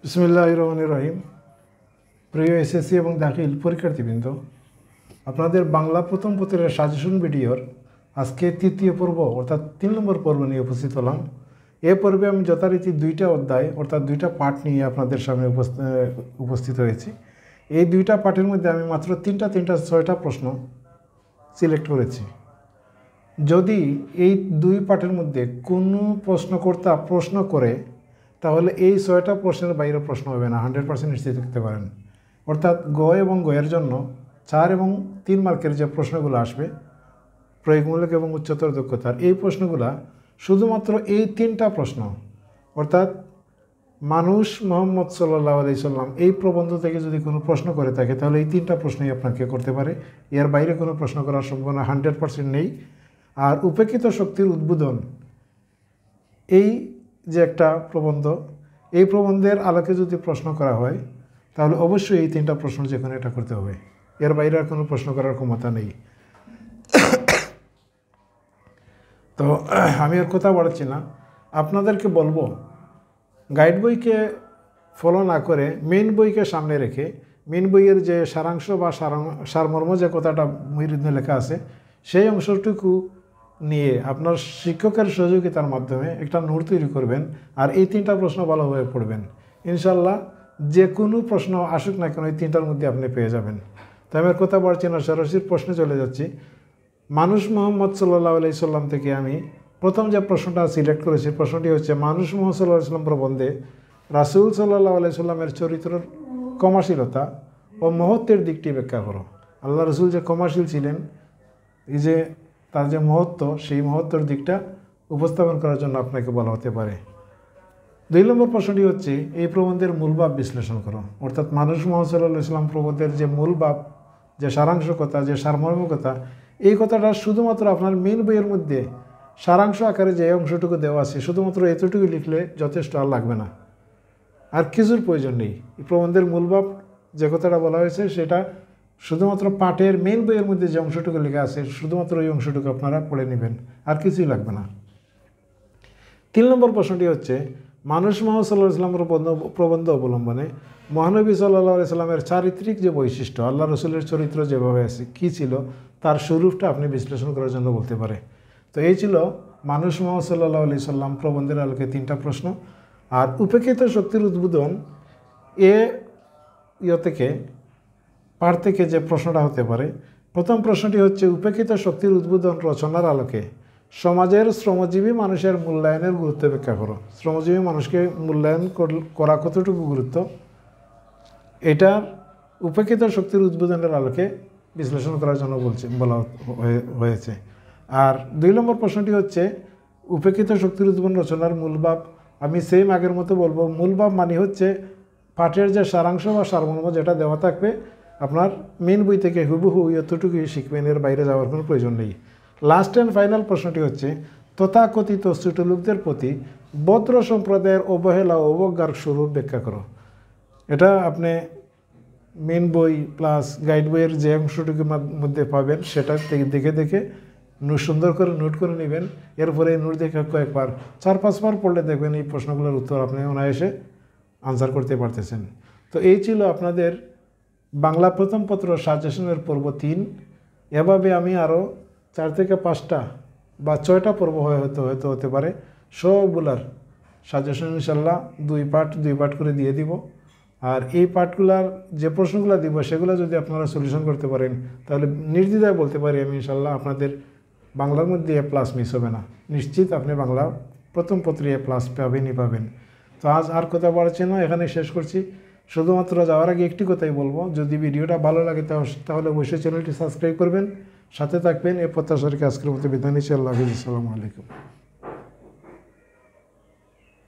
বিসমিল্লাহির রহমানির রহিম। প্রিয় এসএসসি এবং দাখিল পরীক্ষার্থীবৃন্দ, আপনাদের বাংলা প্রথম পত্রের সাজেশন ভিডিওর আজকে তৃতীয় পর্ব অর্থাৎ 3 নম্বর পর্ব নিয়ে উপস্থিত হলাম। এ পর্বে আমি যথারীতি 2টা অধ্যায় অর্থাৎ 2টা পাঠ নিয়ে আপনাদের সামনে উপস্থিত হয়েছি। এই 2টা পাঠের মধ্যে আমি মাত্র 6টা প্রশ্ন সিলেক্ট করেছি। যদি এই 2 পাঠের মধ্যে কোনো প্রশ্নকর্তা প্রশ্ন করে তাহলে এই 6টা প্রশ্নের বাইরে প্রশ্ন হবে না, 100% নিশ্চিত থাকতে পারেন। অর্থাৎ গ এবং গয়ের জন্য 4 এবং 3 মার্কের যে প্রশ্নগুলো আসবে প্রয়োগমূলক এবং উচ্চতর দক্ষতার, এই প্রশ্নগুলো শুধুমাত্র এই 3টা প্রশ্ন অর্থাৎ মানুষ মোহাম্মদ সাল্লাল্লাহু আলাইহি সাল্লাম এই প্রবন্ধ থেকে যদি কোনো প্রশ্ন করে থাকে তাহলে এই 3টা প্রশ্নই আপনাকে করতে পারে। এর বাইরে কোনো প্রশ্ন করার সম্ভাবনা 100% নেই। আর উপেক্ষিত শক্তির উদ্বোধন এই যে একটা প্রবন্ধ, এই প্রবন্ধের আলোকে যদি প্রশ্ন করা হয় তাহলে অবশ্যই এই 3টা প্রশ্ন যে কোনো এটা করতে হবে, এর বাইরে আর কোনো প্রশ্ন করার ক্ষমতা নেই। তো আমি আর কথা বাড়াচ্ছি না, আপনাদেরকে বলবো গাইড বইকে ফলো না করে মেইন বইকে সামনে রেখে মেইন বইয়ের যে সারাংশ বা সারমর্ম যে কথাটা মুহিরুদ্দিনে লেখা আছে সেই অংশটুকু নিয়ে আপনার শিক্ষকের সহযোগিতার মাধ্যমে একটা নোট তৈরি করবেন আর এই 3টা প্রশ্ন ভালোভাবে পড়বেন। ইনশাল্লাহ যে কোনো প্রশ্ন আসুক না কেন এই 3টার মধ্যে আপনি পেয়ে যাবেন। তো আমি আর কথা বাড়ছি না, সরাসরি প্রশ্নে চলে যাচ্ছি। মানুষ মোহাম্মদ সাল্লাল্লাহু আলাইহি সাল্লাম থেকে আমি প্রথম যে প্রশ্নটা সিলেক্ট করেছি, প্রশ্নটি হচ্ছে মানুষ মোহাম্মদ সাল্লাল্লাহু আলাইহি সাল্লাম প্রবন্ধে রাসূল সাল্লাল্লাহু আলাইহি সাল্লামের চরিত্রের ক্ষমাশীলতা ও মহত্বের দিকটি ব্যাখ্যা করো। আল্লাহ রসুল যে ক্ষমাশীল ছিলেন, এই যে তার যে মহত্ব, সেই মহত্বর দিকটা উপস্থাপন করার জন্য আপনাকে বলা হতে পারে। 2 নম্বর প্রশ্নটি হচ্ছে এই প্রবন্ধের মূল ভাব বিশ্লেষণ করো। অর্থাৎ মানুষ মোহাম্মদ সাল্লাল্লাহু আলাইহি সাল্লাম প্রবন্ধের যে মূল ভাব, যে সারাংশ কথা, যে সারমর্ম কথা, এই কথাটা শুধুমাত্র আপনার মেইন বইয়ের মধ্যে সারাংশ আকারে যে অংশটুকু দেওয়া আছে শুধুমাত্র এতটুকু লিখলে যথেষ্ট, আর লাগবে না, আর কিছুর প্রয়োজন নেই। এই প্রবন্ধের মূল ভাব যে কথাটা বলা হয়েছে সেটা শুধুমাত্র পাঠের মেইন বইয়ের মধ্যে যে অংশটুকু লেখা আছে শুধুমাত্র ওই অংশটুকু আপনারা পড়ে নেবেন, আর কিছুই লাগবে না। 3 নম্বর প্রশ্নটি হচ্ছে মানুষ মোহাম্মদ সাল্লাল্লাহু আলাইহি সাল্লামের প্রবন্ধ অবলম্বনে মহানবী সাল্লাল্লাহু আলাইহি সাল্লামের চারিত্রিক যে বৈশিষ্ট্য, আল্লাহ রসুলের চরিত্র যেভাবে আছে কী ছিল তার স্বরূপটা আপনি বিশ্লেষণ করার জন্য বলতে পারে। তো এই ছিল মানুষ মোহাম্মদ সাল্লাল্লাহু আলাইহি সাল্লাম প্রবন্ধের আলোকে 3টা প্রশ্ন। আর উপেক্ষিত শক্তির উদ্বোধন থেকে পাঠ থেকে যে প্রশ্নটা হতে পারে, প্রথম প্রশ্নটি হচ্ছে উপেক্ষিত শক্তির উদ্বোধন রচনার আলোকে সমাজের শ্রমজীবী মানুষের মূল্যায়নের গুরুত্ব ব্যাখ্যা করো। শ্রমজীবী মানুষকে মূল্যায়ন করা কতটুকু গুরুত্ব, এটা উপেক্ষিত শক্তির উদ্বোধনের আলোকে বিশ্লেষণ করার জন্য বলা হয়েছে। আর 2 নম্বর প্রশ্নটি হচ্ছে উপেক্ষিত শক্তির উদ্বোধন রচনার মূল ভাব। আমি সেম আগের মতো বলবো, মূল ভাব মানে হচ্ছে পাঠের যে সারাংশ বা সারমর্ম যেটা দেওয়া থাকবে আপনার মেন বই থেকে হুবহু এতটুকুই শিখবেন, এর বাইরে যাওয়ার কোনো প্রয়োজন নেই। লাস্ট অ্যান্ড ফাইনাল প্রশ্নটি হচ্ছে তথাকথিত ছোট লোকদের প্রতি বদ্র সম্প্রদায়ের অবহেলা ও অবজ্ঞার স্বরূপ ব্যাখ্যা করো। এটা আপনি মেন বই প্লাস গাইড বইয়ের যে অংশটুকুর মধ্যে পাবেন সেটা দেখে দেখে সুন্দর করে নোট করে নেবেন। এরপরে নোট দেখে কয়েকবার 4-5 বার পড়লে দেখবেন এই প্রশ্নগুলোর উত্তর আপনি অনায়াসে আনসার করতে পারতেছেন। তো এই ছিল আপনাদের বাংলা প্রথম পত্র সাজেশনের পর্ব 3। এভাবে আমি আরও 4 থেকে 5টা বা 6টা পর্ব হতে পারে সবগুলার সাজেশন ইনশাল্লাহ 2 পার্ট করে দিয়ে দিব। আর এই পার্টগুলার যে প্রশ্নগুলো দিব সেগুলো যদি আপনারা সলিউশন করতে পারেন তাহলে নির্দ্বিধায় বলতে পারি আমি ইনশাল্লাহ আপনাদের বাংলার মধ্যে A+ মিস হবে না, নিশ্চিত আপনি বাংলা প্রথম পত্রে A+ পাবেন। তো আজ আর কথা বাড়ছে না, এখানে শেষ করছি। শুধুমাত্র যাওয়ার আগে একটি কথাই বলবো, যদি ভিডিওটা ভালো লাগে তাহলে অবশ্যই চ্যানেলটি সাবস্ক্রাইব করবেন, সাথে থাকবেন। এই প্রত্যাশা রেখে আজকের মতো বিদায় নিচ্ছি। আল্লাহ হাফেজ, আসসালামু আলাইকুম।